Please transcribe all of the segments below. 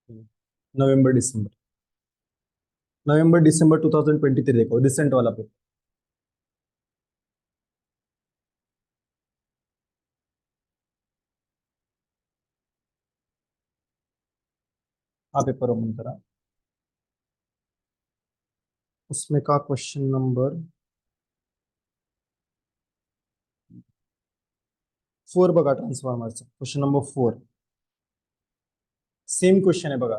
नवंबर दिसंबर, नवंबर दिसंबर 2023 देखो, रिसेंट वाला पेपर। हाँ, पेपर ओपन करा, उसमें का क्वेश्चन नंबर 4 बघा, ट्रान्सफॉर्मरचा क्वेश्चन नंबर 4। सेम क्वेश्चन आहे बघा,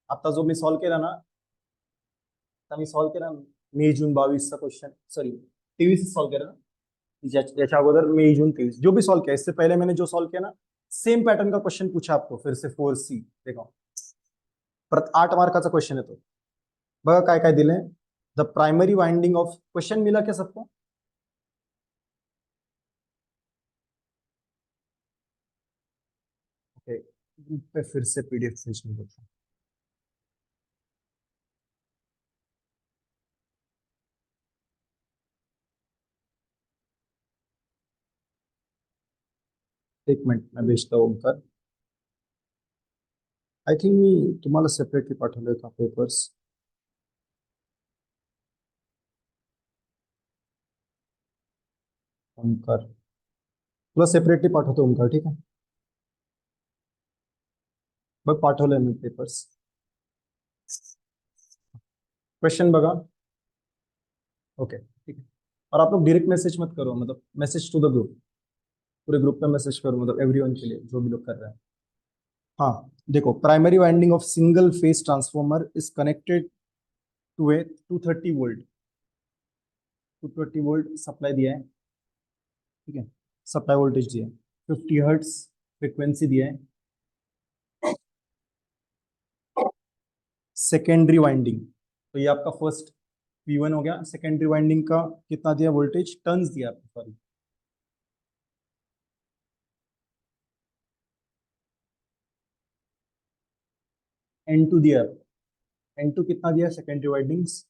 आता जो मी सॉल्व केला ना, आता मी सॉल्व केला मे जून 22 क्वेश्चन, सॉरी 23 सॉल्व केला ना, जैसा अगोदर मई जून 23 जो भी सॉल्व किया, इससे पहले मैंने जो सॉल्व किया ना, सेम पैटर्न का क्वेश्चन पूछा आपको फिर से 4C। देखो, परत 8 मार्काचा क्वेश्चन येतो बघा, काय काय दिलंय। The primary winding of, question मिला क्या सबको? ओके, पे फिर से पीडीएफ सेशन देता हूँ। एक मिनिट, मैं भेजता हूँ ओमकार। आय थिंक मी तुम्हाला सेपरेटली पाठवले का पेपर्स? ओमकार, तुला सेपरेटली पाठवतो ओमकार, ठीक आहे? बघ, पाठवलंय मी पेपर्स, क्वेश्चन बघा। ओके, ठीक है। और आप लोग डायरेक्ट मैसेज मत करो, मतलब मैसेज टू द ग्रुप, पूरे ग्रुप में मैसेज करो, मतलब एवरीवन के लिए जो भी लोग कर रहे हैं। हाँ, देखो, primary winding of single phase transformer is connected to a 230 volt, 230 volt supply दिया है, ठीक है, सप्लाई वोल्टेज दिया है, 50 हर्ट्स फ्रिक्वेंसी दिया है। सेकेंडरी वाइंडिंग, तो ये आपका फर्स्ट V1 हो गया। सेकेंडरी वाइंडिंग का कितना दिया वोल्टेज, टर्न्स दिया आपको, सॉरी, N2 दिया, N2 कितना दिया सेकेंडरी वाइंडिंग्स,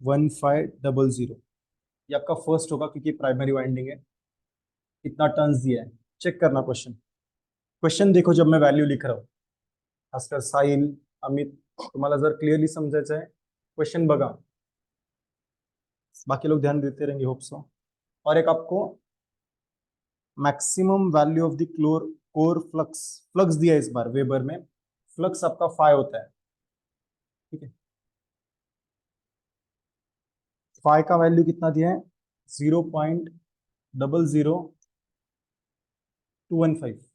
1500। ये आपका फर्स्ट होगा क्योंकि प्राइमरी वाइंडिंग है। कितना टर्न्स दिया है, चेक करना क्वेश्चन। क्वेश्चन देखो जब मैं वैल्यू लिख रहा हूँ, खासकर साहिल, अमित, तुम्हाला जर क्लिअरली समजायचं आहे, क्वेश्चन बघा, बाकी लोग ध्यान देते रहेंगे, होप सो। और एक आपको maximum value of the core flux, flux दिया है इस बार वेबर में, फ्लक्स आपका 5 होता है, ठीक है। 5 का वैल्यू कितना दिया है, 0.00215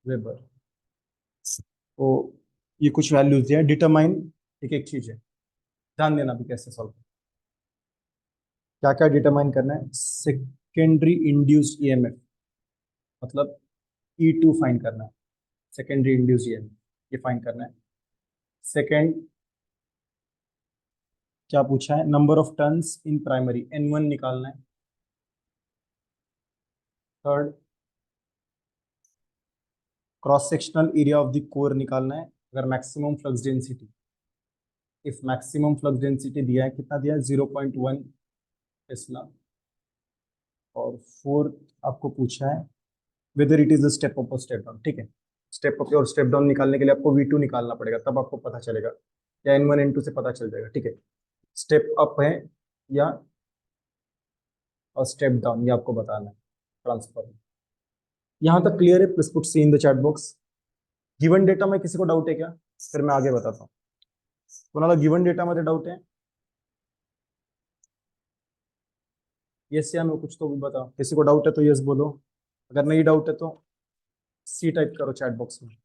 वेबर। तो ये कुछ वैल्यूज दिया है, डिटरमाइन, एक एक चीज है, ध्यान देना भी कैसे सॉल्व, क्या क्या डिटरमाइन करना है। सेकेंडरी इंड्यूस्ड ईएमएफ, मतलब E2 फाइंड करना है, सेकेंडरी इंड्यूस्ड ईएमएफ ये फाइंड करना है। सेकेंड क्या पूछा है, number of turns in primary, N1 निकालना है। Third, cross sectional area of the core निकालना है, अगर maximum flux density, if maximum flux density दिया है, कितना दिया है, 0.1 टेस्ला। और फोर्थ आपको पूछा है whether it is a step up और स्टेप डाउन, ठीक है। स्टेप अप और स्टेप डाउन निकालने के लिए आपको V2 निकालना पड़ेगा, तब आपको पता चलेगा, या N1 N2 से पता चल जाएगा, ठीक है। स्टेप अप है या और स्टेप डाउन, ये आपको बताना है ट्रांसफर। यहाँ तक क्लियर है? Please put C in the chat box. Given data में किसी को डाउट है क्या? फिर मैं आगे बताता हूँ। कोणाला गिवन डेटा मध्ये डाउट है? यस या नो, कुछ तो भी बताओ। किसी को डाउट है तो यस बोलो, अगर नहीं डाउट है तो सी टाइप करो चैट बॉक्स में।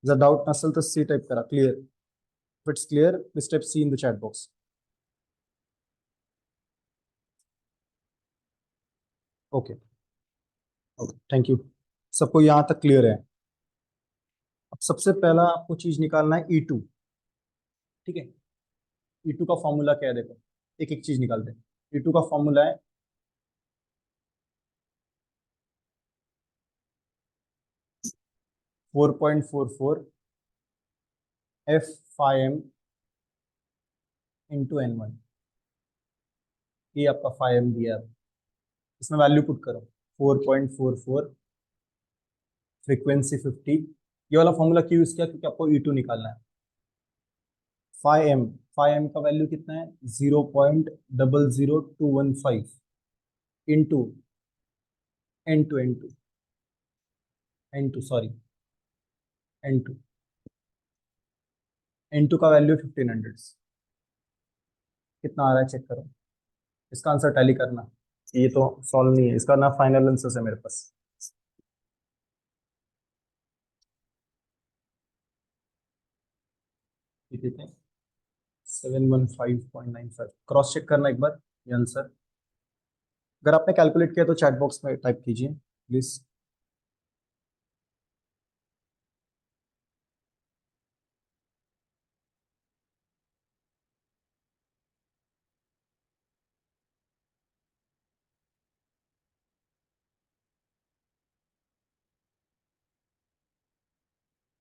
जर डाउट नसेल तर सी टाइप करा, clear. If it's clear please type C in the chat box. Okay, okay, thank you. सबको यहाँ तक क्लियर है? अब सबसे पहला आपको चीज निकालना है E2, ठीक है। E2 का फॉर्मूला क्या है, देखो, एक एक चीज निकालते हैं। E2 का फॉर्मूला है 4.44 F5M इंटू N1, ये आपका 5M दिया है। इसमें वैल्यू पुट करो 4.44, फ्रीक्वेंसी 50। ये वाला फॉर्मूला क्यों यूज किया, क्योंकि आपको E2 निकालना है। 5m का वैल्यू कितना है 0.00215 into N2 sorry N2 N2 का वैल्यू 1500। कितना आ रहा है चेक करो, इसका आंसर टैली करना। ये तो सॉल्व नहीं है, इसका ना फाइनल आंसर है मेरे पास। ठीक है 715.95, क्रॉस चेक करना एक बार ये आंसर। अगर आपने कैलकुलेट किया तो चैट बॉक्स में टाइप कीजिए प्लीज।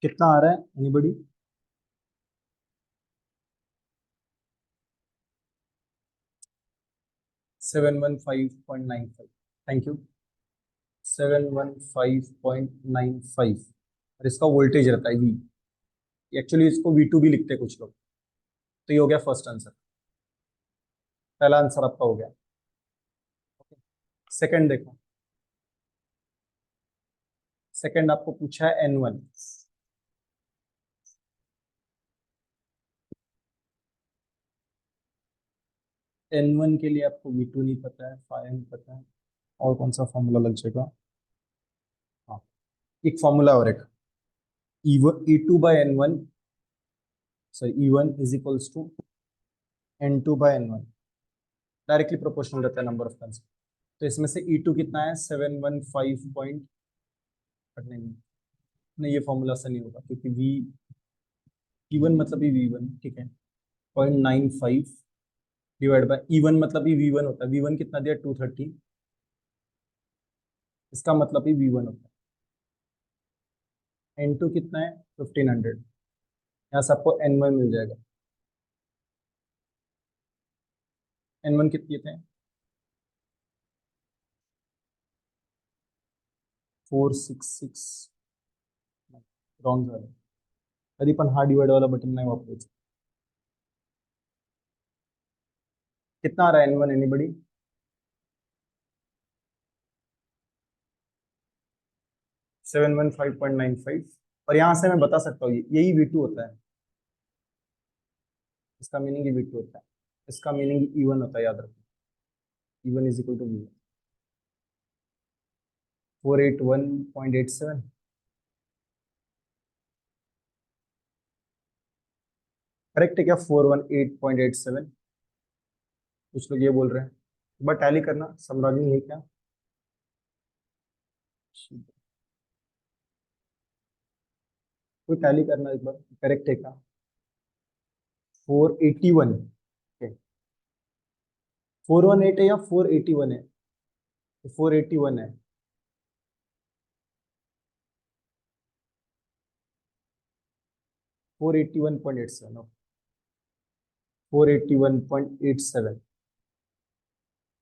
कितना आ रहा है एनीबडी? 715.95, thank you. 715.95, और इसका वोल्टेज रहता है वी। एक्चुअली इसको V2 भी लिखते हैं कुछ लोग। तो ये हो गया फर्स्ट आंसर, पहला आंसर आपका हो गया। सेकंड देखो, सेकंड आपको पूछा है N1। N1 के लिए आपको V2 नहीं पता है, 5M पता है, और कौन सा फॉर्मूला लग जाएगा? हाँ, एक फॉर्मूला और एक E2/N1, sorry E1 is equals to N2/N1, directly proportional रहता है नंबर ऑफ टर्न्स। तो इसमें से E2 कितना है 715 पॉइंट, नहीं नहीं ये फॉर्मूला से नहीं होगा, क्योंकि E1 मतलब ही V1, ठीक है, 0.95 डिवाइड बाय E1 मतलब ही V1 होता है। V1 कितना दिया 230, इसका मतलब ही V1 होता है। N2 कितना है 1500, यहाँ से आपको N1 मिल जाएगा। N1 कितने थे? 466, रॉन्ग झालं, कधी पण हा डिवाइड वाला बटन नहीं वापरायचं। कितना आ रहा है N1 एनीबडी? 715.95, और यहाँ से मैं बता सकता हूँ यही V2 होता है, इसका मीनिंग ही V2 होता है, इसका मीनिंग E1 होता है, याद रखो। E1 is equal to V1, 481.87। Correct है क्या 418.87? कुछ लोग ये बोल रहे हैं, एक बार टैली करना, समराइजिंग है क्या? कोई टैली करना एक बार, करेक्ट है क्या? 481, 418 है या 481 है? 481 है। 481.87, 481.87।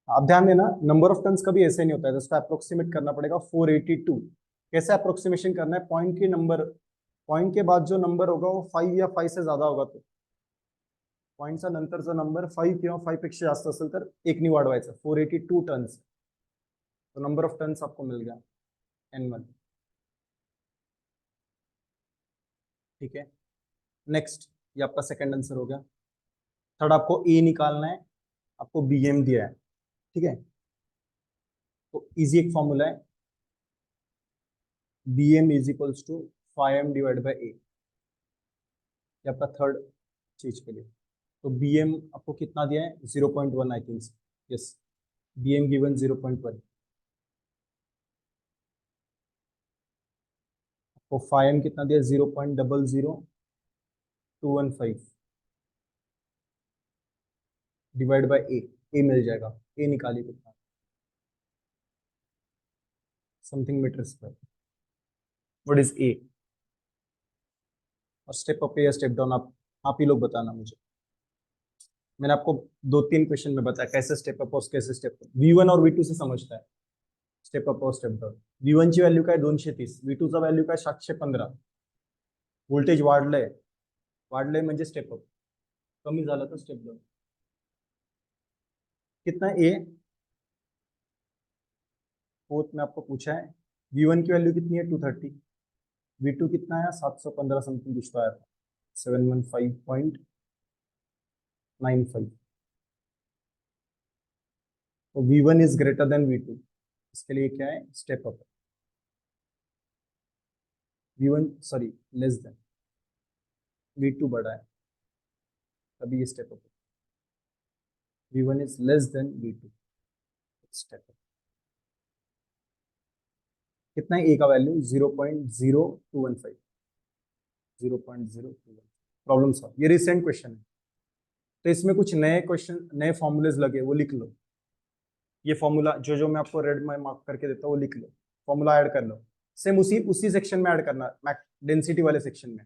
आप ध्यान देना, नंबर ऑफ टन्स कभी ऐसे नहीं होता है, तो इसका अप्रोक्सीमेट करना पड़ेगा 482। कैसे अप्रोक्सीमेशन करना है? पॉइंट के नंबर, पॉइंट के बाद जो नंबर होगा वो 5 या 5 से ज्यादा होगा, तो पॉईंटचा नंतरचा नंबर 5 किंवा 5 पेक्षा जास्त असेल तर एक नि वाढवायचं, 482 टन्स। तो नंबर ऑफ टन्स आपको मिल गया N1, ठीक है। नेक्स्ट, ये आपका सेकंड आंसर हो गया। थर्ड आपको ए निकालना है, आपको BM दिया है, ठीक है। तो इजी एक फॉर्मूला है, BM is equals to 5M divide by A, ये आपका थर्ड चीज के लिए। तो BM आपको कितना दिया है 0.1 I think, yes, BM given 0.1। आपको 5M कितना दिया 0.00215 डिवाइड बाई ए मिल जाएगा। ए निकालिए कितना, something meter square. What is A? और स्टेप अप या स्टेप डाउन आप ही लोग बताना मुझे। मैंने आपको 2-3 क्वेश्चन में बताया कैसे स्टेप अप और कैसे स्टेप डाउन, V1 और V2 से समझता है स्टेप अप और स्टेप डाउन. V1 ची व्हॅल्यू काय 230, V2 चा व्हॅल्यू काय 715. व्होल्टेज वाढलंय म्हणजे स्टेप अप, कमी झालं तर स्टेप डाउन. कितना ए फोर्थ में आपको पूछा है, V1 की वैल्यू कितनी है 230, V2 कितना है 715 समथिंग कुछ तो आया था 715.95. तो V1 is greater than V2, इसके लिए क्या है step up. V1 sorry less than, V2 बड़ा है तभी ये step up. V1 is less than V2, step up. कितना है ए का वैल्यू 0.0215, 0.021. Problem solve. ये रिसेंट क्वेश्चन है तो इसमें कुछ नए क्वेश्चन नए फॉर्मूलेज लगे वो लिख लो. ये फॉर्मूला जो जो मैं आपको रेड में मार्क करके देता हूँ वो लिख लो, फॉर्मूला ऐड कर लो. सेम उसी उसी सेक्शन में ऐड करना, डेंसिटी वाले सेक्शन में.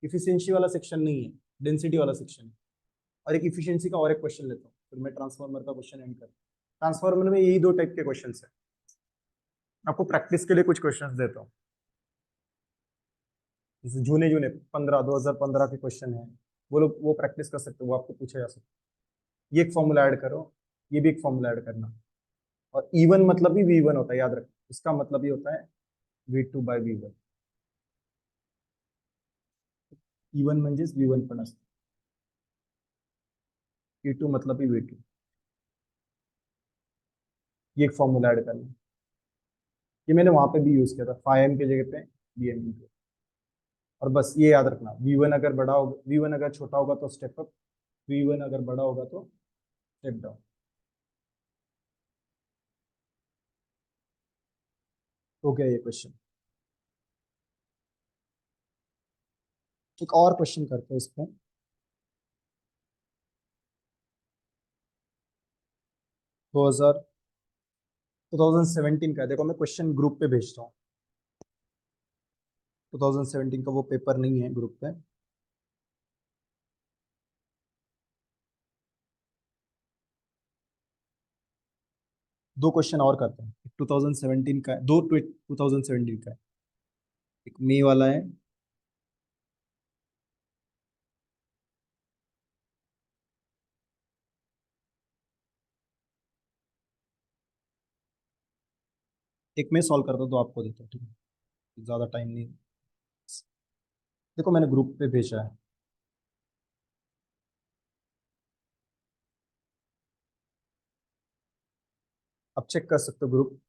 इफिशिएंसी वाला सेक्शन नहीं है, डेंसिटी वाला सेक्शन है. और एक इफिशिएंसी का और एक क्वेश्चन लेता हूँ, फिर मैं ट्रांसफार्मर का क्वेश्चन एंड कर. ट्रांसफार्मर में यही 2 टाइप के क्वेश्चन है. आपको प्रैक्टिस के लिए कुछ क्वेश्चन देता हूँ, जैसे जूने जूने 2015 के क्वेश्चन है, वो लोग वो प्रैक्टिस कर सकते हो, वो आपको पूछा जा सकता है. ये एक फॉर्मूला ऐड करो, ये भी एक फॉर्मूला ऐड करना. और E1 मतलब भी V1 होता है, याद रखो. इसका मतलब ये होता है V2/V1. E1 म्हणजेच V1 पण असतं, E2 मतलब ही V2. ये एक फॉर्मूला ऐड करना. ये मैंने वहां पे भी यूज किया था 5m की जगह पे Bm पे. और बस ये याद रखना, V1 अगर बड़ा होगा, V1 अगर छोटा होगा तो स्टेप अप, V1 अगर बड़ा होगा तो स्टेप डाउन. तो क्या ये क्वेश्चन. एक और क्वेश्चन करते हैं इस पे. 2000 2017 का है. देखो मैं क्वेश्चन ग्रुप पे भेजता हूँ. 2017 का वो पेपर नहीं है ग्रुप पे. दो क्वेश्चन और करते हैं. 2017 का है, दो 2017 का है. एक मई वाला है, एक मैं सॉल्व करता हूँ तो आपको देता हूँ, ठीक है, ज्यादा टाइम नहीं. देखो मैंने ग्रुप पे भेजा है, आप चेक कर सकते हो ग्रुप.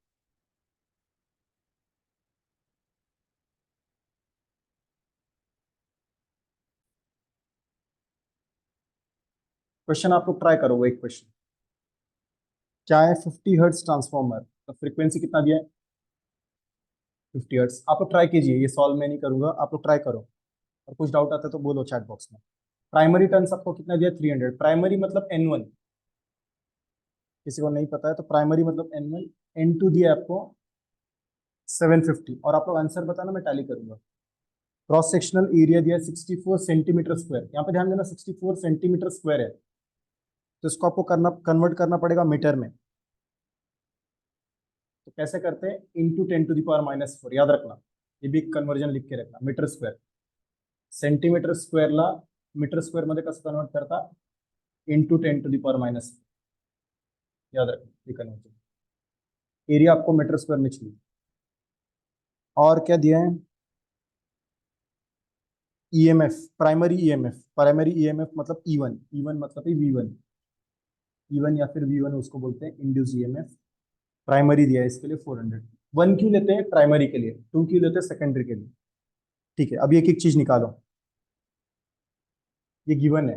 क्वेश्चन आप लोग ट्राई करो. वो एक क्वेश्चन क्या है, 50 हर्ट्ज ट्रांसफॉर्मर, तो फ्रीक्वेंसी कितना दिया है 50 हर्ट्ज. आप लोग ट्राई कीजिए, ये सॉल्व मैं नहीं करूंगा, आप लोग ट्राई करो. और कुछ डाउट आता है तो बोलो चैट बॉक्स में. प्राइमरी टर्न्स आपको कितना दिया 300. प्राइमरी मतलब N1, किसी को नहीं पता है तो प्राइमरी मतलब N1. N2 दिया है आपको 750. और आप लोग आंसर बताना, मैं टैली करूंगा. क्रॉस सेक्शनल एरिया दिया 64 सेंटीमीटर स्क्वायर. यहाँ पे ध्यान देना 64 सेंटीमीटर स्क्वायर है, तो इसको आपको करना कन्वर्ट करना पड़ेगा मीटर में. तो कैसे करते हैं, इंटू 10⁻⁻⁴. याद रखना, ये भी कन्वर्जन लिख के रखना. मीटर स्क्वेअर सेंटीमीटर स्क्वेअरला मीटर स्क्वेअर मध्ये कसं कन्वर्ट करता, इंटू 10⁻⁻⁴. याद रखना ये कन्वर्जन. एरिया आपको मीटर स्क्वेयर में चाहिए. और क्या दिया है, ईएमएफ, प्राइमरी ईएमएफ मतलब E1, E1 मतलब ही V1. E1 या फिर V1 उसको बोलते हैं इंड्यूस ईएमएफ. प्राइमरी दिया है इसके लिए 400. 1 क्यों लेते हैं प्राइमरी के लिए, 2 क्यों लेते हैं सेकेंडरी के लिए. ठीक है, अभी एक एक चीज निकालो. ये गिवन है,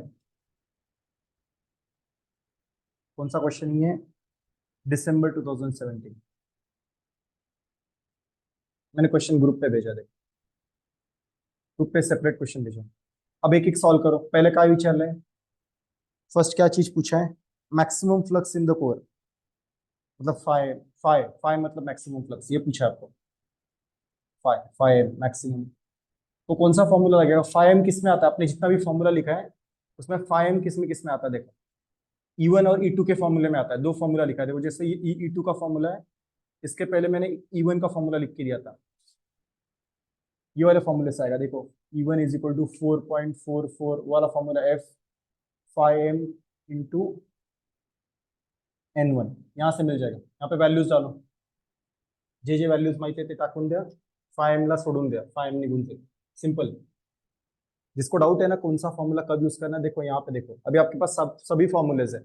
कौन सा क्वेश्चन ये है, दिसंबर 2017. मैंने क्वेश्चन ग्रुप पे भेजा, देखो ग्रुप पे सेपरेट क्वेश्चन भेजा. अब एक एक सॉल्व करो. पहले काय विचारलंय, फर्स्ट क्या चीज पूछा है, maximum flux in the core, मतलब फाइव फाइव फाइव मतलब मैक्सिमम फ्लक्स, ये पूछा है आपको. Five five maximum. तो कौन सा फॉर्मूला लगेगा, 5m किस में आता है, आपने जितना भी फॉर्मूला लिखा है उसमें 5m किस में आता है देखो. E1 और E2 के फॉर्मूले में आता है, दो फॉर्मूला लिखा है। देखो जैसे ये E2 का फॉर्मूला है, इसके पहले मैंने E1 का फॉर्मूला लिख के दिया था, ये वाले फॉर्मूले से आएगा। देखो E1 इज इक्वल टू 4.44 वाला formula, F 5m into N1, यहाँ से मिल जाएगा। यहाँ पे वैल्यूज डालो, जे जे व्हॅल्यूज माहिती आहे ते टाकून द्या, 5m ला सोडून द्या, 5m निघून जाईल, सिंपल। जिसको डाउट है ना कौन सा फॉर्मूला कब यूज करना है, देखो यहाँ पे देखो, अभी आपके पास सभी फॉर्मूलेज है।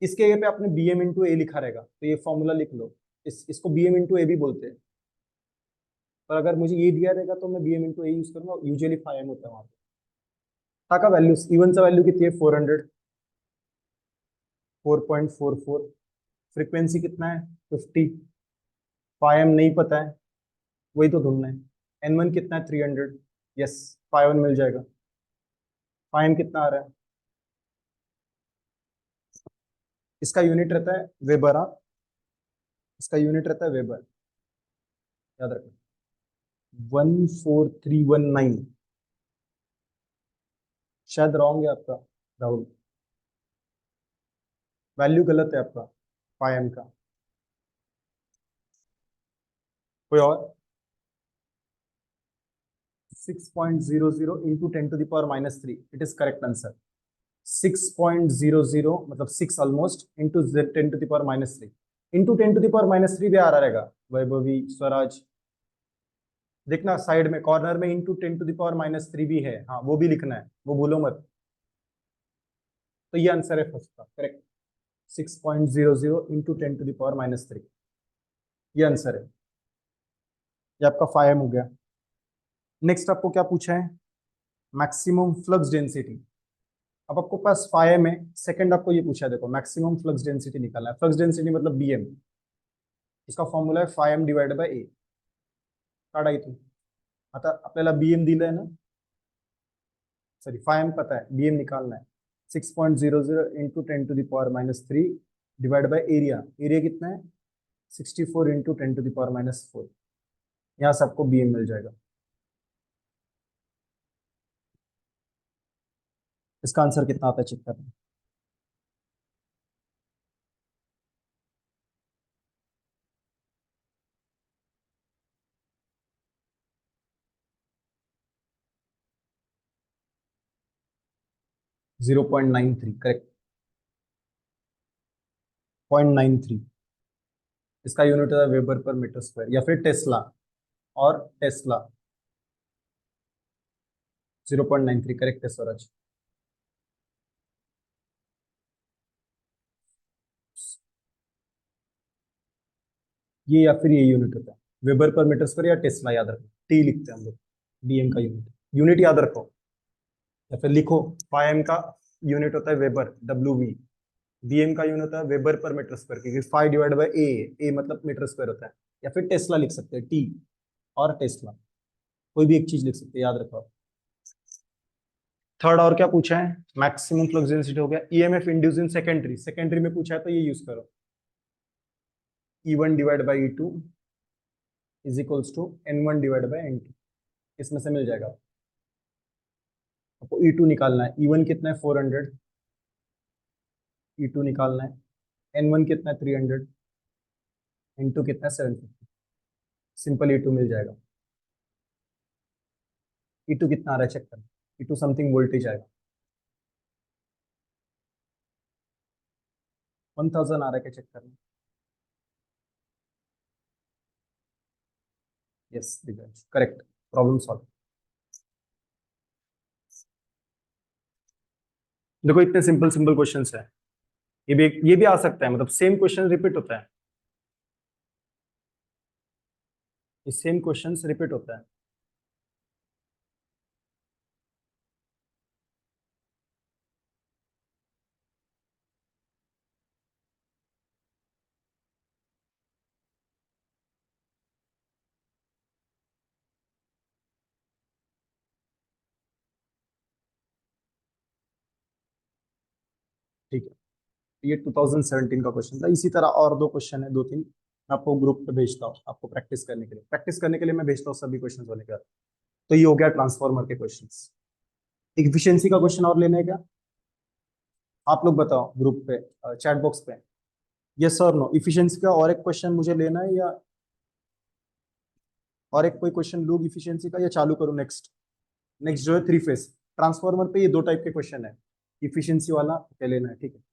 इसके ये पे आपने bm इंटू ए लिखा रहेगा, तो ये फॉर्मूला लिख लो। इसको bm इंटू ए भी बोलते हैं, पर अगर मुझे ये दिया रहेगा तो मैं bm इंटू ए यूज करूंगा, यूजुअली 5m होता है वहां पे। टाका वैल्यूज, E1 चा वैल्यू किती है 400, 4.44, फ्रीक्वेंसी कितना है 50, 5m नहीं पता है, वही तो ढूंढना है। N1 कितना है 300, यस 5m मिल जाएगा। 5m कितना आ रहा है, इसका यूनिट रहता है वेबर, हाँ इसका यूनिट रहता है वेबर, याद रखो 14319। शायद रॉन्ग है आपका राहुल, वैल्यू गलत है आपका 5m का। कोई और, 6.00 into 10⁻³ it is correct answer. 6.00 मतलब 6 ऑलमोस्ट इंटू 10⁻³ इंटू 10⁻³ भी आ रहा रहेगा, वैभवी स्वराज। देखना साइड में कॉर्नर में इंटू 10⁻³ भी है, हाँ वो भी लिखना है, वो भूलो मत। तो ये आंसर है फर्स्ट का करेक्ट, 6.00 इंटू 10⁻³ ये आंसर है। ये आपका 5m हो गया। नेक्स्ट आपको क्या पूछा है, मैक्सिमम फ्लक्स डेंसिटी। अब आपको पास 5m है, सेकंड आपको ये पूछा है, देखो मैक्सिमम फ्लक्स डेंसिटी निकालना है। फ्लक्स डेंसिटी मतलब bm, इसका फॉर्मूला है 5m डिवाइडेड बाय a। काढा इथून, आता आपल्याला bm दिलं है ना, सॉरी 5m पता है, bm निकालना है। 6.00 into 10⁻³ divide by area, area कितना है 64 इंटू 10⁻⁴, यहाँ से आपको bm मिल जाएगा। इसका आंसर कितना आता है चेक करना। 0.93 करेक्ट, 0.93। इसका यूनिट है वेबर पर मीटर स्क्वायर या फिर टेस्ला, और टेस्ला 0.93 करेक्ट है स्वराज। ये या फिर ये यूनिट होता है वेबर पर मीटर स्क्वायर या टेस्ला, याद रखो टी लिखते हैं हम लोग, bm का यूनिट, यूनिट याद रखो। या फिर लिखो 5m का यूनिट होता है वेबर WV, bm का यूनिट होता है वेबर पर मीटर स्क्वायर, क्योंकि 5 डिवाइड बाय a मतलब मीटर स्क्वायर होता है। या फिर टेस्ला लिख सकते हैं, टी और टेस्ला, कोई भी एक चीज लिख सकते हैं, याद रखो। थर्ड और क्या पूछा है, मैक्सिमम फ्लक्स डेंसिटी हो गया। EMF induced in secondary, secondary में पूछा है तो ये यूज करो, E1 divide by E2 is equals to N1 divide by N2, इसमें से मिल जाएगा। आपको E2 निकालना है, E1 कितना है 400, E2 निकालना है, N1 कितना है 300, N2 कितना है 750, सिंपल E2 मिल जाएगा। E2 कितना आ रहा है चेक करना, E2 समथिंग वोल्टेज आएगा, 1000 आ रहा है क्या चेक करना। Yes correct, problem solve. देखो इतने सिंपल सिंपल क्वेश्चंस है, ये भी आ सकता है, मतलब सेम क्वेश्चन रिपीट होता है, ये सेम क्वेश्चंस रिपीट होता है। ठीक है, ये 2017 का क्वेश्चन था। इसी तरह और दो क्वेश्चन है, दो तीन मैं आपको ग्रुप पे भेजता हूँ, आपको प्रैक्टिस करने के लिए, मैं भेजता हूँ सभी क्वेश्चन होने के बाद। तो ये हो गया ट्रांसफॉर्मर के क्वेश्चंस। इफिशियंसी का क्वेश्चन और लेने का, आप लोग बताओ ग्रुप पे, चैट बॉक्स पे, यस और नो। इफिशिएंसी का और एक क्वेश्चन मुझे लेना है, या और एक कोई क्वेश्चन लूँ इफिशिएंसी का, या चालू करूँ नेक्स्ट? नेक्स्ट जो है थ्री फेस ट्रांसफार्मर पे, ये दो टाइप के क्वेश्चन है, इफिशिएंसी वाला क्या लेना है, ठीक है।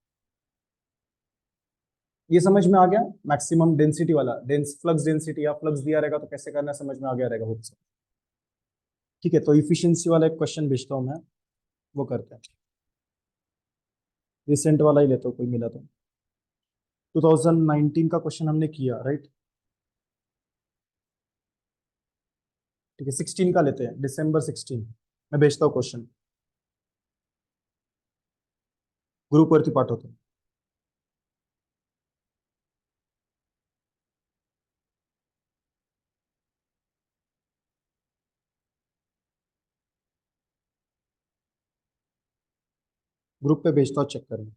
ये समझ में आ गया, मैक्सिमम डेंसिटी वाला, फ्लक्स डेंसिटी या फ्लक्स दिया रहेगा तो कैसे करना है, समझ में आ गया रहेगा वो। ठीक है, तो इफिशिएंसी वाला एक क्वेश्चन भेजता हूँ मैं, वो करते हैं। रिसेंट वाला ही लेता हूँ, कोई मिला तो। 2019 का क्वेश्चन हमने किया, राइट? ठीक है, 16 का लेते हैं, दिसंबर 16। मैं भेजता हूँ क्वेश्चन, ग्रुप वरती पाठवतो। ग्रुप पे भेजता हूँ, चेक करना।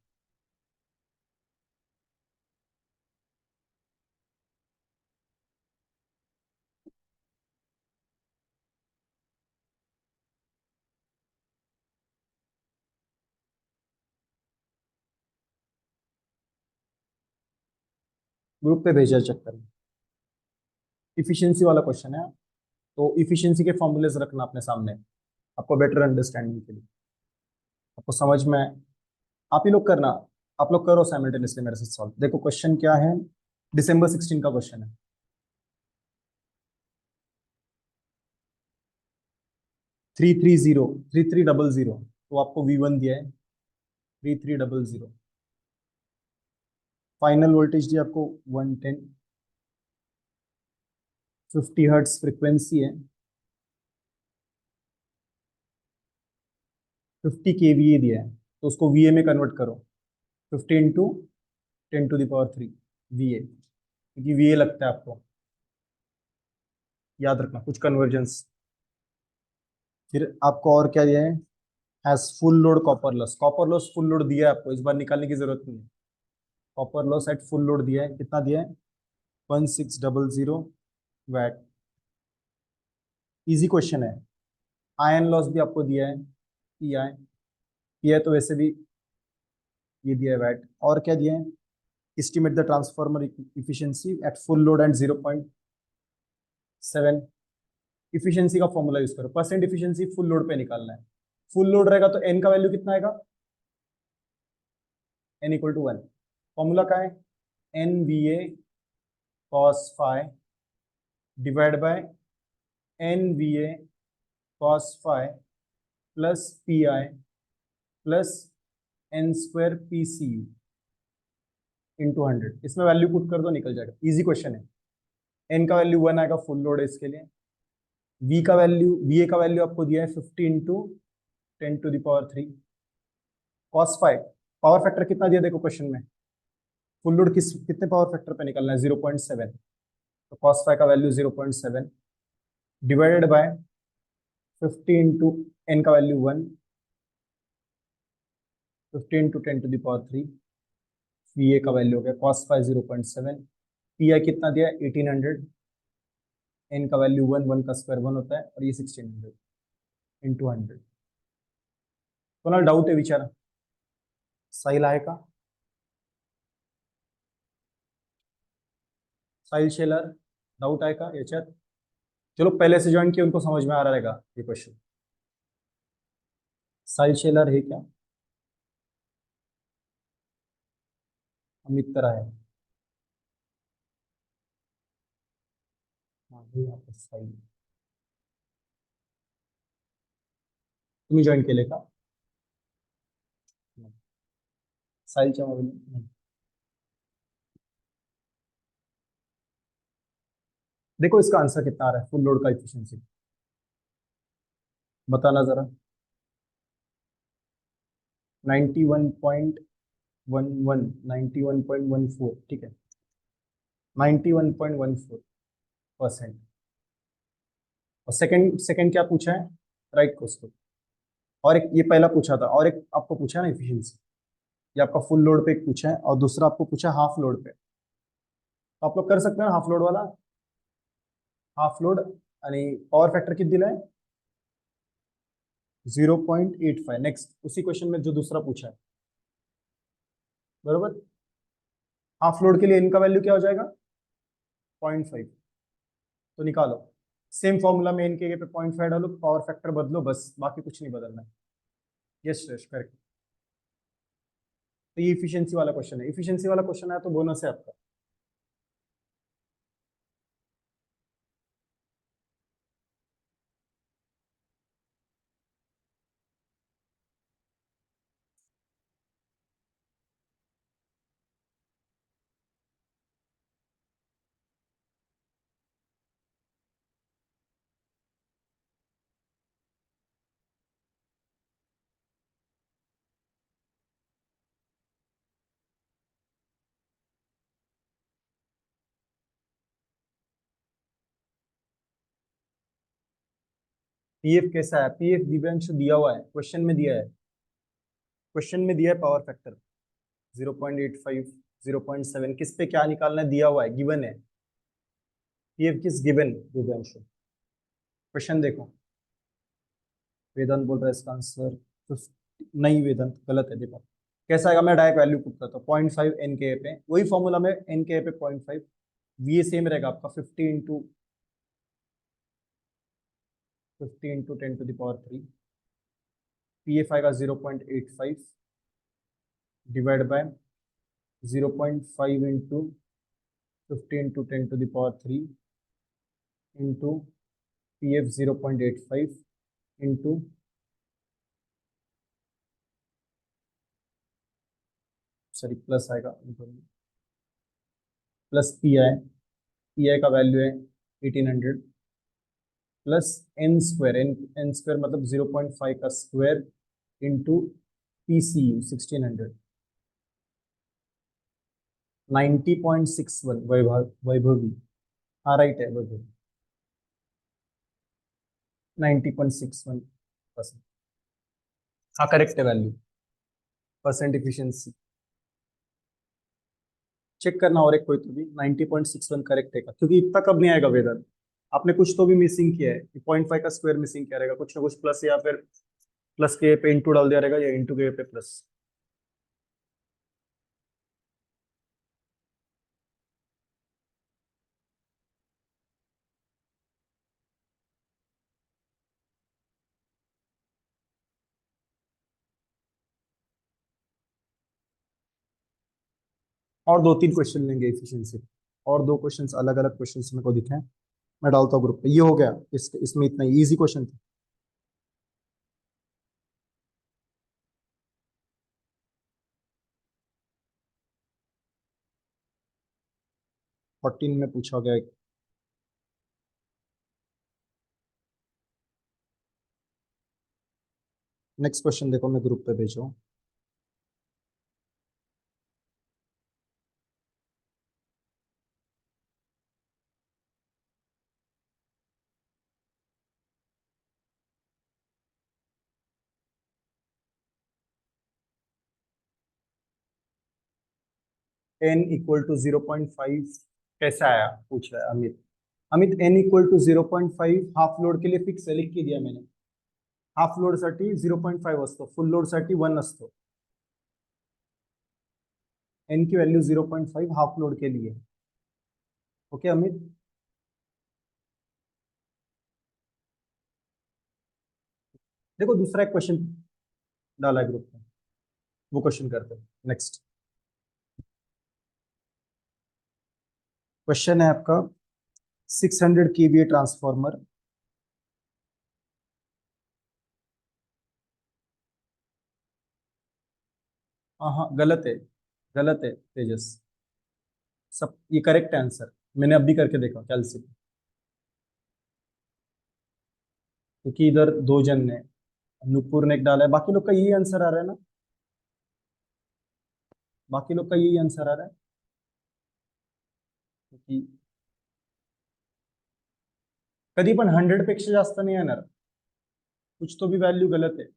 ग्रुप पे भेजा, चेक करना। इफिशिएंसी वाला क्वेश्चन है, तो इफिशिएंसी के फॉर्मूलेज रखना अपने सामने, आपको बेटर अंडरस्टैंडिंग के लिए, आपको समझ में। आप ही लोग करना, आप लोग करो साइमल्टेनियसली मेरे साथ सॉल्व। देखो क्वेश्चन क्या है, दिसंबर 16 का क्वेश्चन है। 330, 3300, तो आपको V1 दिया है 3300। फाइनल वोल्टेज दिया आपको 110, 50 हर्ट्स फ्रिक्वेंसी है, 50 kVA दिया है, तो उसको VA में कन्वर्ट करो। 50 × 10⁻³ VA, क्योंकि VA लगता है आपको, याद रखना कुछ कन्वर्जेंस। फिर आपको और क्या दिया है, has full load copper loss. Copper loss full load दिया है आपको, इस बार निकालने की जरूरत नहीं है। Copper loss at full load दिया है, कितना दिया है, 1600 वैट। इजी क्वेश्चन है। आयन लॉस भी आपको दिया है, पी आई तो वैसे भी ये दिया है वैट। और क्या दिया है, estimate the transformer efficiency at full load and 0.7। Efficiency का फॉर्मूला यूज करो, परसेंट इफिशियंसी फुल लोड पे निकालना है। फुल लोड रहेगा तो एन का वैल्यू कितना आएगा, एन इक्वल टू 1। फॉर्मूला का है, N V A cos phi divide by N V A cos phi plus P I plus N square P C U into 100। इसमें वैल्यू पुट कर दो, निकल जाएगा। इजी क्वेश्चन है। एन का value 1 आएगा, फुल लोड है इसके लिए। वी ए का वैल्यू आपको दिया है 50 × 10⁻³ कॉस फाइव। पावर फैक्टर कितना दिया देखो क्वेश्चन में, फुल लोड कितने पावर फैक्टर पे निकलना है, 0.7। तो कॉस फाइव का वैल्यू 0.7 डिवाइडेड बाय 50 × एन का वैल्यू 1, 50 × 10⁻³ वी ए का वैल्यू हो गया कॉस फाइव 0.7। पी आई कितना दिया है 1800, एन का वैल्यू 1, 1 का स्क्वायर 1 होता है, और ये 1600 इंटू 100। कोणाला डाऊट आहे विचारा, साहिल आहे का? साहिल शेलर, डाउट आहे का याच्यात? चलो पहले से ज्वाइन किए उनको समझ में आ रहा रहेगा ये क्वेश्चन। साहिल शेलर है क्या? अमित तरह है, हाँ हे आपण साहिल, तुम्ही जॉईन केले का? नाही. साहिलच्या मोबाईल नाही. देखो इसका आंसर कितना आ रहा है, फुल लोड का इफिशियंसी बताना जरा। 91.11, 91.14, ठीक है, 91.14%। और सेकंड सेकंड क्या पूछा है, राइट क्वेश्चन। और एक ये पहला पूछा था, और एक आपको पूछा है ना इफिशियंसी, ये आपका फुल लोड पे एक पूछा है, और दूसरा आपको पूछा है हाफ लोड पे। तो आप लोग कर सकते हैं हाफ लोड वाला। हाफ लोड आणि पॉवर फॅक्टर किती दिलाय, 0.85। नेक्स्ट उसी क्वेश्चन में जो दूसरा पूछा है, बरोबर। हाफ लोड के लिए इनका वैल्यू क्या हो जाएगा? 0.5। तो निकालो। सेम फॉर्मूला में इनके पे 0.5 डालो, पावर फैक्टर बदलो, बस बाकी कुछ नहीं बदलना है। Yes yes correct. तो ये इफिशियंसी वाला क्वेश्चन है, इफिशियंसी वाला क्वेश्चन है तो बोनस है आपका। पीएफ कैसा है? पीएफ दिव्यांश दिया हुआ है, क्वेश्चन में दिया है, क्वेश्चन में दिया है पावर फैक्टर 0.85, 0.7, किस पे क्या निकालना है दिया हुआ है, गिवन है। पीएफ किस गिवन दिव्यांश? क्वेश्चन देखो। वेदांत बोल रहा है इसका आंसर 50। नहीं वेदांत गलत है, देखो कैसा आएगा। मैं डायरेक्ट वैल्यू पुट करता हूँ 0.5 एन के पे, वही फॉर्मूला में एन के पे 0.5, वी सेम रहेगा आपका 50 इंटू 10⁻³ पी एफ आएगा 0.85 divide by 0.5 into 50 into 10⁻³ into P F 0.85 into sorry plus आएगा, प्लस पी आई का वैल्यू है 1800 plus N square, N square मतलब 0.5 का square into P C U 1600। 90.61 Vaibhavi. हाँ राइट है वैभवी, 90.61%। हाँ करेक्ट है वैल्यू, परसेंट इफिशियंसी। चेक करना और एक कोई तो भी 90.61 करेक्ट है क्या? क्योंकि इतना कब नहीं आएगा वेदर, आपने कुछ तो भी मिसिंग किया है, 0.5 का स्क्वायर मिसिंग किया रहेगा, कुछ ना कुछ प्लस, या फिर प्लस के पे इंटू डाल दिया रहेगा, या इंटू के पे प्लस। और दो तीन क्वेश्चन लेंगे इफिशियंसी, और दो क्वेश्चन अलग अलग क्वेश्चन मेरे को दिखे हैं, मैं डालता हूँ ग्रुप पे। ये हो गया, इसमें इतना इजी क्वेश्चन था। 14 में पूछा गया। नेक्स्ट क्वेश्चन देखो, मैं ग्रुप पे भेजा हूँ। n = 0.5 कैसा आया पूछ रहा है Amit. Amit n = 0.5 half load के लिए फिक्स है, लिख के दिया मैंने। हाफ लोड साठी 0.5 असतो, फुल लोड साठी 1 असतो। एन की वैल्यू 0.5 हाफ लोड के लिए। ओके अमित। देखो दूसरा एक क्वेश्चन डाला है ग्रुप में, वो क्वेश्चन करते हैं। नेक्स्ट क्वेश्चन है आपका 600 केवीए ट्रांसफॉर्मर। हाँ हाँ गलत है, गलत है तेजस, सब ये करेक्ट आंसर। मैंने अभी करके देखा कैलसी, क्योंकि इधर दो जन ने, नुपुर ने एक डाला है, बाकी लोग का यही आंसर आ रहा है ना, बाकी लोग का यही आंसर आ रहा है, क्योंकि कधी पण 100 पेक्षा जास्त नहीं येणार, कुछ तो भी वैल्यू गलत है।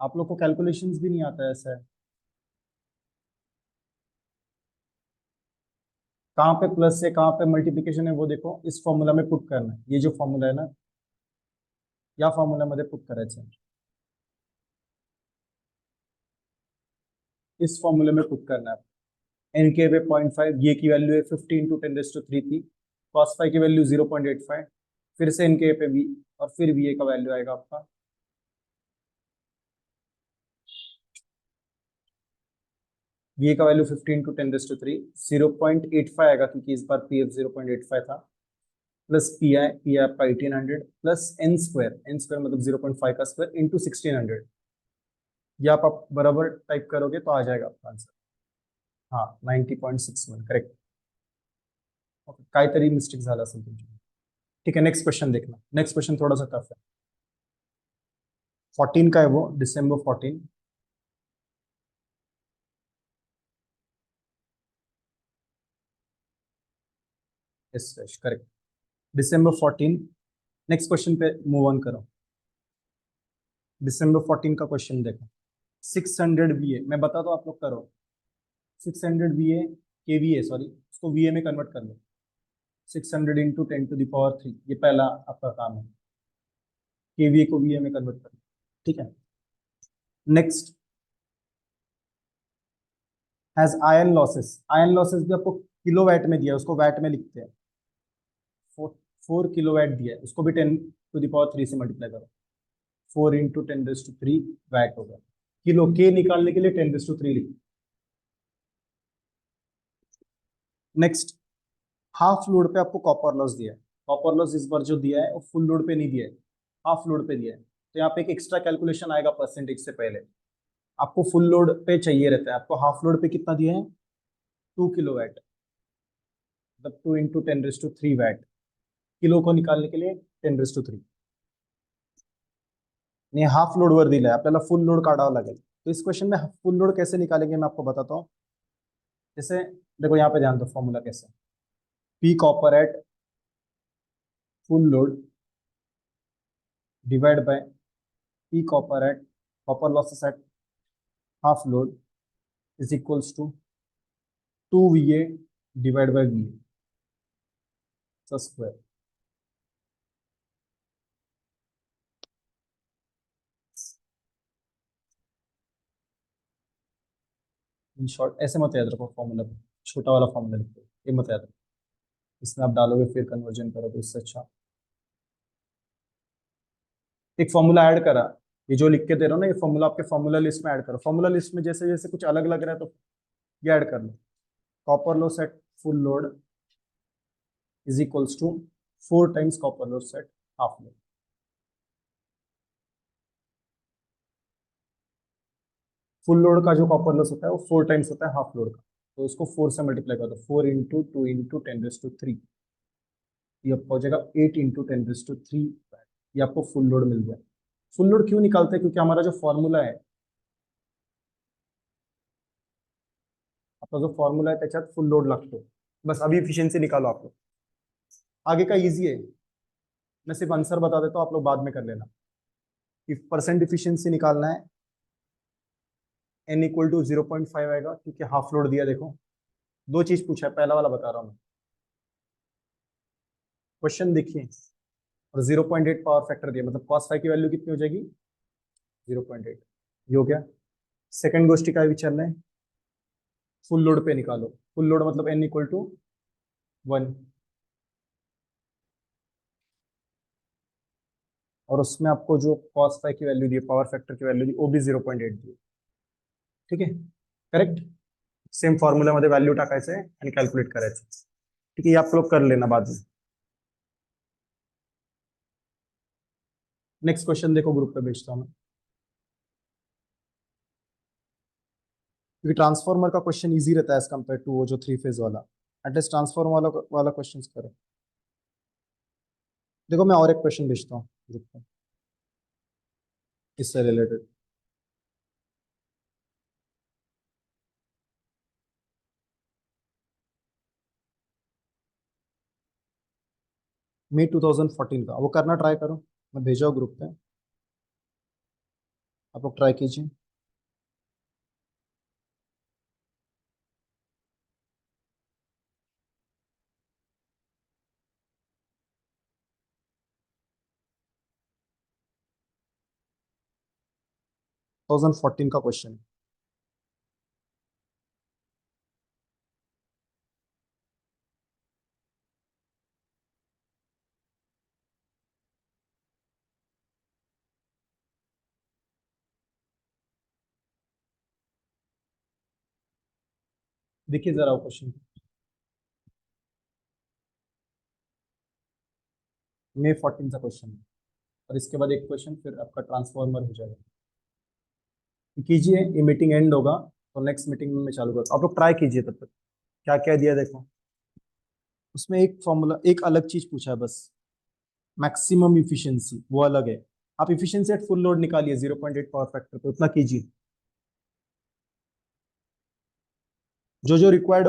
आप लोग को कैलकुलेशंस भी नहीं आता है, ऐसा है। कहाँ पे प्लस है कहाँ पे मल्टीप्लिकेशन है वो देखो, इस फॉर्मूला में पुट करना है, ये जो फॉर्मूला है ना, या फॉर्मूला मध्ये पुट करायचं आहे। इस फॉर्मूले में पुट करना है। एन के पे 0.5, ये की वैल्यू है 50 इंटू 10⁻³ थी, कॉस फाई की वैल्यू 0.85, फिर से एन के पे भी, और फिर वी ए का वैल्यू आएगा आपका वी का वैल्यू 15 इंटू 10⁻³ 0.85 आएगा, क्योंकि इस बार पी एफ 0.85 था, प्लस पी आई आपका 1800 प्लस एन स्क्वायर मतलब 0.5 का स्क्वायर इंटू 1600। ये आप बराबर टाइप करोगे तो आ जाएगा आपका आंसर। हाँ 90.61 करेक्ट। ओके, काहीतरी मिस्टेक झाला असेल तुमची। ठीक है, नेक्स्ट क्वेश्चन देखना। नेक्स्ट क्वेश्चन थोड़ा सा टफ है। 14 का है वो, December 14। Yes correct, December 14। Next question पे मूव ऑन करो। December 14 का क्वेश्चन देखो। 600 वी ए, मैं बताता हूँ आप लोग करो। 600 वी ए के वी ए, सॉरी, उसको वी ए में कन्वर्ट कर लो। 600 इंटू 10⁻³ ये पहला आपका काम है। के वी ए को वी ए में कन्वर्ट कर लो, ठीक है। Next, has iron losses. Iron losses भी आपको किलो वैट में दिया है, उसको वैट में लिखते हैं। 4 किलो वैट दिया है, उसको भी 10⁻³ से मल्टीप्लाई करो। 4 इंटू 10⁻³ वैट होगा। किलो के निकालने के लिए 10⁻³ लिखो। नेक्स्ट, हाफ लोड पे आपको कॉपर लॉस दिया है। कॉपर लॉस इस बार जो दिया है वो फुल लोड पे नहीं दिया है, हाफ लोड पे दिया है। तो यहाँ पे एक एक्स्ट्रा कैलकुलेशन आएगा परसेंटेज से पहले। आपको फुल लोड पे चाहिए रहता है, आपको हाफ लोड पे कितना दिया है, 2 किलो वैट, मतलब 2 इंटू 10⁻³ वैट। किलो को निकालने के लिए 10⁻³ नहीं, हाफ लोड वर दिला है, आपल्याला फुल लोड काढावा लागेल। तो इस क्वेश्चन में फुल लोड कैसे निकालेंगे मैं आपको बताता हूँ। जैसे देखो यहाँ पे ध्यान दो, फॉर्मूला कैसे, P copper at full load divide by P copper at copper losses at half load is equals to 2 VA divide by V A square. In short ऐसे मत याद रखो फॉर्मूला, छोटा वाला फॉर्मूला लिखो, ये मत याद रखो। इसमें आप डालोगे फिर कन्वर्जन करोगे, इससे अच्छा एक फॉर्मूला ऐड करा। ये जो लिख के दे रहा हूँ ना, ये फॉर्मूला आपके फॉर्मूला लिस्ट में ऐड करो। फॉर्मूला लिस्ट में जैसे जैसे कुछ अलग लग रहा है तो ये ऐड कर लो। Copper loss at full load is equals to 4 times copper loss at half load. Full load का जो कॉपर लॉस होता है वो 4 टाइम्स होता है हाफ लोड का, तो उसको 4 से मल्टीप्लाई कर दो। 4 इंटू 2 इंटू 10⁻³, ये आपको हो जाएगा 8 इंटू 10⁻³ ये आपको फुल लोड मिल गया। फुल लोड क्यों निकालते हैं, क्योंकि हमारा जो फॉर्मूला है, आपका जो फॉर्मूला है त्याच्यात फुल लोड लागतो। बस अभी इफिशियंसी निकालो आप लोग, आगे का इजी है। मैं सिर्फ आंसर बता देता हूँ, आप लोग बाद में कर लेना। कि परसेंट इफिशियंसी निकालना है, n इक्वल टू 0.5 आएगा, क्योंकि हाफ लोड दिया। देखो दो चीज पूछा है, पहला वाला बता रहा हूँ मैं, क्वेश्चन देखिए। और 0.8 पावर फैक्टर दिया, मतलब cos फाई की वैल्यू कितनी हो जाएगी, 0.8। ये हो गया। सेकंड गोष्टी का विचारना है, फुल लोड पे निकालो। फुल लोड मतलब n इक्वल टू 1, और उसमें आपको जो cos फाई की वैल्यू दी, पावर फैक्टर की वैल्यू दी, वो भी 0.8 दी। ठीक है, करेक्ट। सेम फॉर्म्युलामध्ये व्हॅल्यू टाकायचं आहे आणि कॅल्क्युलेट करायचं। ठीक है, ये आप लोग कर लेना बाद में। नेक्स्ट क्वेश्चन देखो, ग्रुप पे भेजता हूँ मैं, क्योंकि ट्रांसफॉर्मर का क्वेश्चन इजी रहता है एज कम्पेयर टू वो जो 3 फेज वाला। एटलीस्ट ट्रांसफॉर्मर वाला क्वेश्चन करो। देखो मैं और एक क्वेश्चन भेजता हूँ ग्रुप पे इससे रिलेटेड। मई 2014 का, वो करना ट्राई करो, मैं भेजा हूँ ग्रुप पे, आप लोग ट्राई कीजिए। 2014 का क्वेश्चन। देखिए जरा क्वेश्चन, May 14 का क्वेश्चन है, और इसके बाद एक क्वेश्चन फिर आपका ट्रांसफॉर्मर हो जाएगा। कीजिए, ये मीटिंग एंड होगा तो नेक्स्ट मीटिंग में मैं चालू करूँ, आप लोग ट्राई कीजिए तब तक। क्या क्या दिया देखो, उसमें एक फॉर्मूला, एक अलग चीज पूछा है बस, मैक्सिमम इफिशिएंसी वो अलग है। आप इफिशिएंसी एट फुल लोड निकालिए 0.8 पावर फैक्टर पे, उतना कीजिए जो जो रिक्वायर्ड